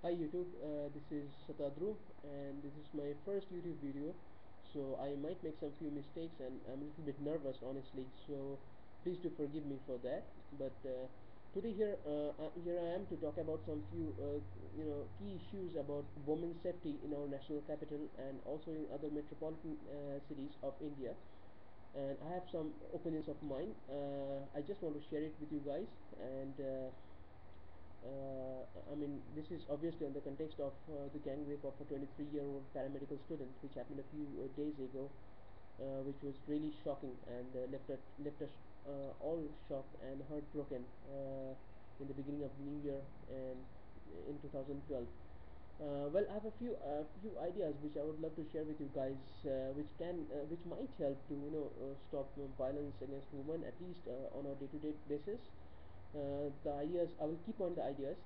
Hi YouTube, this is Satadru and this is my first YouTube video, so I might make some few mistakes and I'm a little bit nervous honestly, so please do forgive me for that. But today here I am to talk about some few key issues about women's safety in our national capital and also in other metropolitan cities of India. And I have some opinions of mine. I just want to share it with you guys. And I mean, this is obviously in the context of the gang rape of a 23-year-old paramedical student, which happened a few days ago, which was really shocking and left us all shocked and heartbroken in the beginning of the new year and in 2012. Well, I have a few ideas which I would love to share with you guys, which might help to stop violence against women at least on a day-to-day basis. The ideas I will keep on the ideas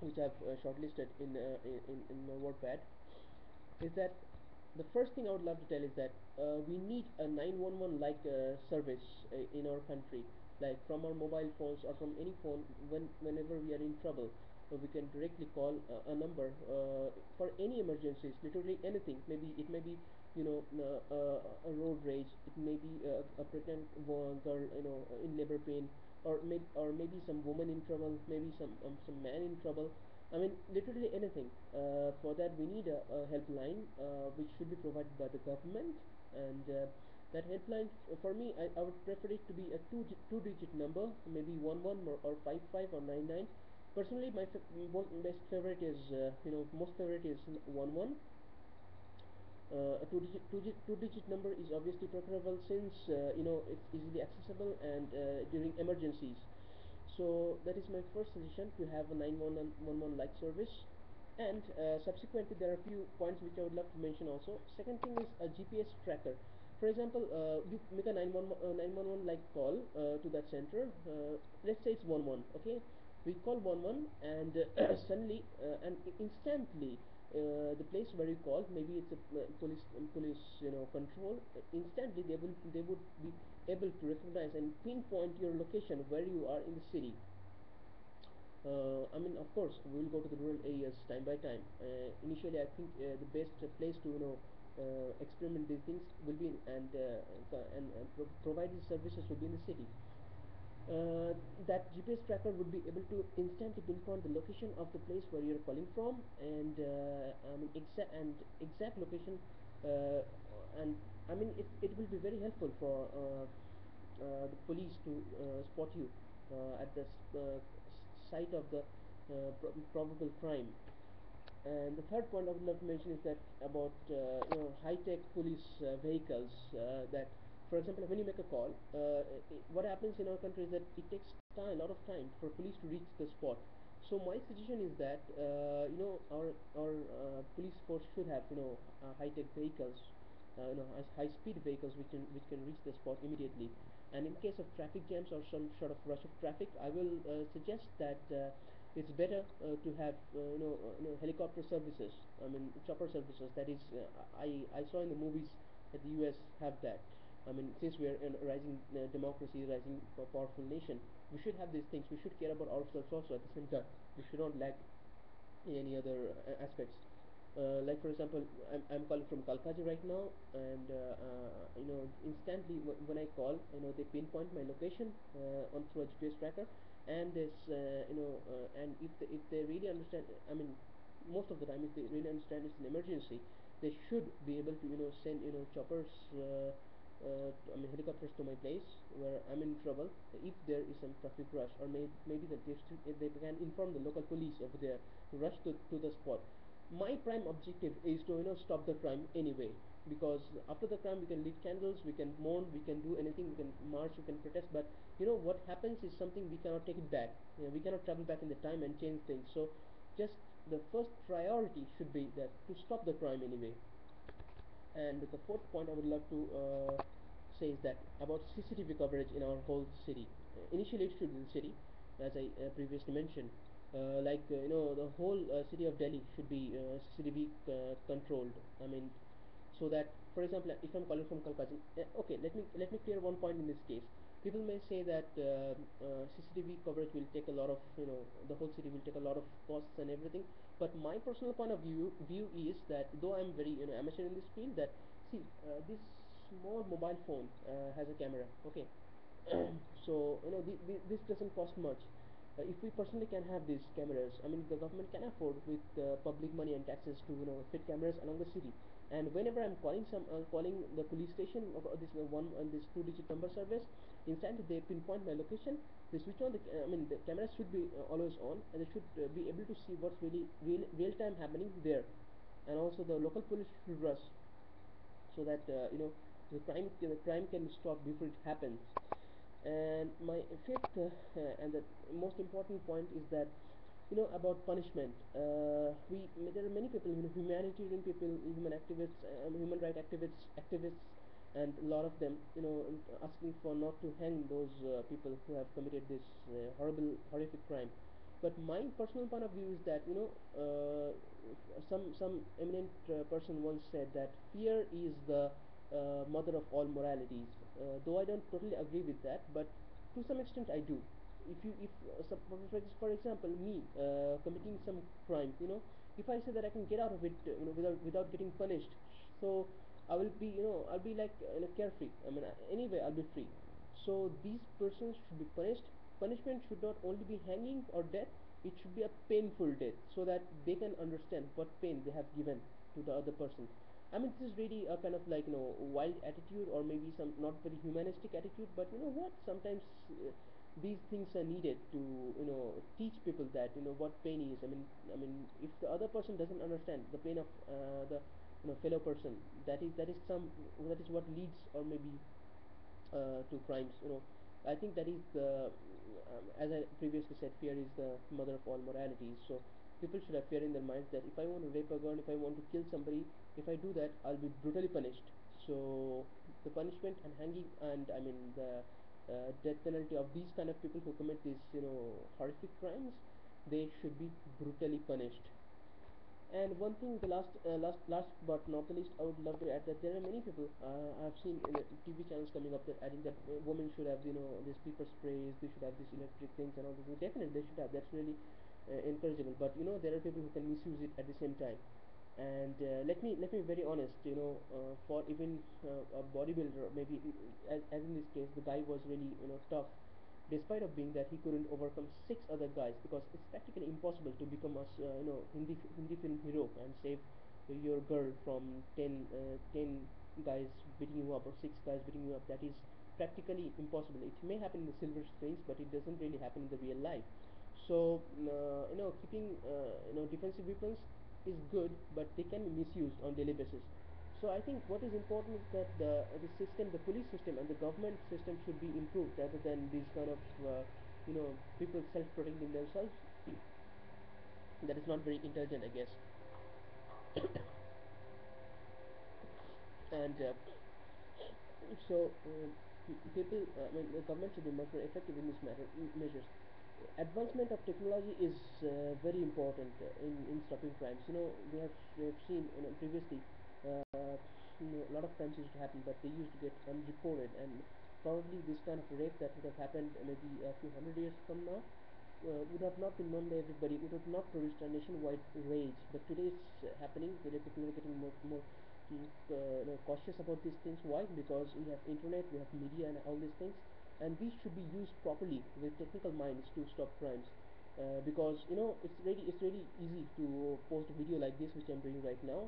which I've shortlisted in my WordPad is that the first thing I would love to tell is that we need a 911 like service in our country, like from our mobile phones or from any phone. Whenever we are in trouble, we can directly call a number for any emergencies, literally anything. Maybe it may be a road rage, it may be a pregnant girl in labor pain, or maybe some woman in trouble, maybe some man in trouble. I mean, literally anything. For that, we need a helpline which should be provided by the government, and that helpline, for me, I would prefer it to be a two-digit number, maybe 11 or 55 or 99. Personally, my best favorite is most favorite is 11. A two-digit number is obviously preferable since it's easily accessible and during emergencies. So that is my first suggestion, to have a 911 like service. And subsequently, there are a few points which I would love to mention also. Second thing is a GPS tracker. For example, you make a 911 like call to that center. Let's say it's 11. Okay, we call 11 and suddenly and instantly the place where you call, maybe it's a police control. Instantly they would be able to recognize and pinpoint your location where you are in the city. I mean, of course, we will go to the rural areas time by time. Initially, I think the best place to experiment these things will be and provide these services will be in the city. That GPS tracker would be able to instantly pinpoint the location of the place where you're calling from, and I mean exact location, and I mean it will be very helpful for the police to spot you at the site of the probable crime. And the third point I would love to mention is that about high-tech police vehicles. That, for example, when you make a call, what happens in our country is that it takes time, a lot of time for police to reach the spot. So my suggestion is that our police force should have high-tech vehicles, high-speed vehicles which can reach the spot immediately. And in case of traffic jams or some sort of rush of traffic, I will suggest that it's better to have helicopter services. I mean, chopper services. That is, I saw in the movies that the US have that. I mean, since we are in a rising democracy, rising powerful nation, we should have these things. We should care about ourselves also at the same time. We should not lack in any other aspects. Like for example, I'm calling from Kalkaji right now, and instantly when I call, they pinpoint my location on through a GPS tracker, and this and if they really understand, I mean, most of the time if they really understand it's an emergency, they should be able to send choppers. I mean, helicopters to my place where I'm in trouble. If there is some traffic rush, or maybe that they can inform the local police over there to rush to the spot. My prime objective is to stop the crime anyway, because after the crime we can lit candles, we can mourn, we can do anything, we can march, we can protest, but what happens is something we cannot take it back. We cannot travel back in the time and change things. So just the first priority should be that to stop the crime anyway. And the fourth point I would love to say is that about CCTV coverage in our whole city. Initially, it should be the city, as I previously mentioned. The whole city of Delhi should be CCTV controlled. I mean, so that, for example, if I'm calling from Calcutta, okay, let me clear one point in this case. People may say that CCTV coverage will take a lot of, the whole city will take a lot of costs and everything. But my personal point of view is that though I'm very, amateur in this field, that see, this small mobile phone has a camera. Okay, so this doesn't cost much. If we personally can have these cameras, I mean the government can afford with public money and taxes to fit cameras along the city. And whenever I'm calling the police station of this one this two-digit number service, instantly they pinpoint my location. They switch on I mean the cameras should be always on, and they should be able to see what's really real time happening there. And also the local police should rush so that the crime can stop before it happens. And my fifth and the most important point is that about punishment. There are many people, humanitarian people, human activists, human right activists, and a lot of them, asking for not to hang those people who have committed this horrible, horrific crime. But my personal point of view is that some eminent person once said that fear is the mother of all moralities. Though I don't totally agree with that, but to some extent I do. If for example me committing some crime, if I say that I can get out of it, without getting punished, so I'll be like carefree. I mean, anyway I'll be free. So these persons should be punished. Punishment should not only be hanging or death, it should be a painful death, so that they can understand what pain they have given to the other person. I mean, this is really a kind of like wild attitude, or maybe some not very humanistic attitude. But you know what? Sometimes these things are needed to teach people that what pain is. I mean, if the other person doesn't understand the pain of the fellow person, that is what leads, or maybe to crimes. I think that is as I previously said, fear is the mother of all moralities. So people should have fear in their minds that if I want to rape a girl, if I want to kill somebody, if I do that, I'll be brutally punished. So the punishment and hanging, and I mean the death penalty of these kind of people who commit these horrific crimes, they should be brutally punished. And one thing, the last but not the least, I would love to add that there are many people I've seen in the TV channels coming up that adding that women should have these pepper sprays, they should have these electric things and all these things. Definitely they should have. That's really encourageable. But there are people who can misuse it at the same time. And let me be very honest. For even a bodybuilder, maybe as in this case, the guy was really tough, despite of being that he couldn't overcome six other guys, because it's practically impossible to become a Hindi film hero and save your girl from 10 guys beating you up, or six guys beating you up. That is practically impossible. It may happen in the silver screens, but it doesn't really happen in the real life. So keeping defensive weapons is good, but they can be misused on daily basis. So I think what is important is that the system, the police system, and the government system should be improved, rather than these kind of people self-protecting themselves. That is not very intelligent, I guess. And so people, I mean, the government should be much more effective in this measures. Advancement of technology is very important in stopping crimes. We have seen previously, a lot of crimes used to happen, but they used to get unreported, and probably this kind of rape that would have happened maybe a few hundred years from now would have not been known by everybody. It would not produced a nationwide rage. But today it's happening. Today people are getting more cautious about these things. Why? Because we have internet, we have media, and all these things, and these should be used properly with technical minds to stop crimes. Because it's really easy to post a video like this, which I'm doing right now,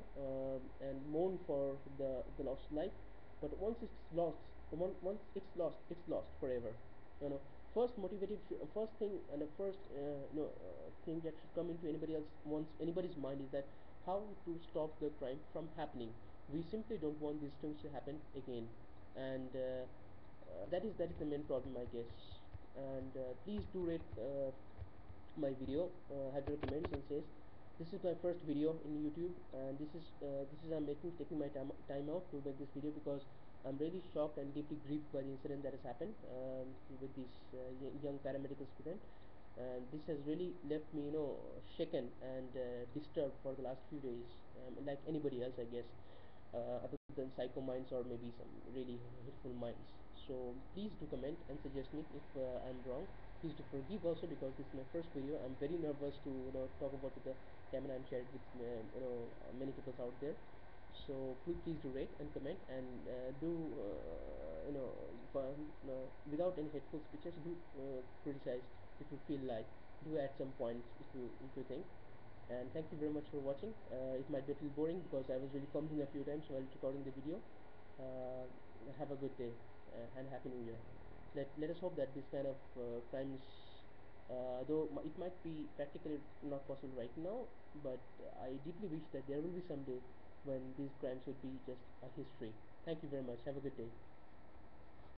and mourn for the lost life. But once it's lost, it's lost forever. you know first thing, and the first thing that should come into anybody's mind is that how to stop the crime from happening. We simply don't want these things to happen again. And that is the main problem, I guess. And please do rate my video, have your comments, and says this is my first video in YouTube, and this is I'm taking my time out to make this video, because I'm really shocked and deeply grieved by the incident that has happened with this young paramedical student. And this has really left me shaken and disturbed for the last few days, like anybody else, I guess, other than psycho minds, or maybe some really hateful minds. So please do comment and suggest me if I'm wrong. Please do forgive also, because this is my first video. I'm very nervous to talk about the camera and share it with many people out there. So please do rate and comment, and do without any hateful speeches, do criticize if you feel like, do add some points if you think. And thank you very much for watching. It might be a little boring because I was really fumbling a few times while recording the video. uh, have a good day, and happy new year. Let us hope that this kind of crimes, though it might be practically not possible right now, but I deeply wish that there will be some day when these crimes would be just a history. Thank you very much. Have a good day.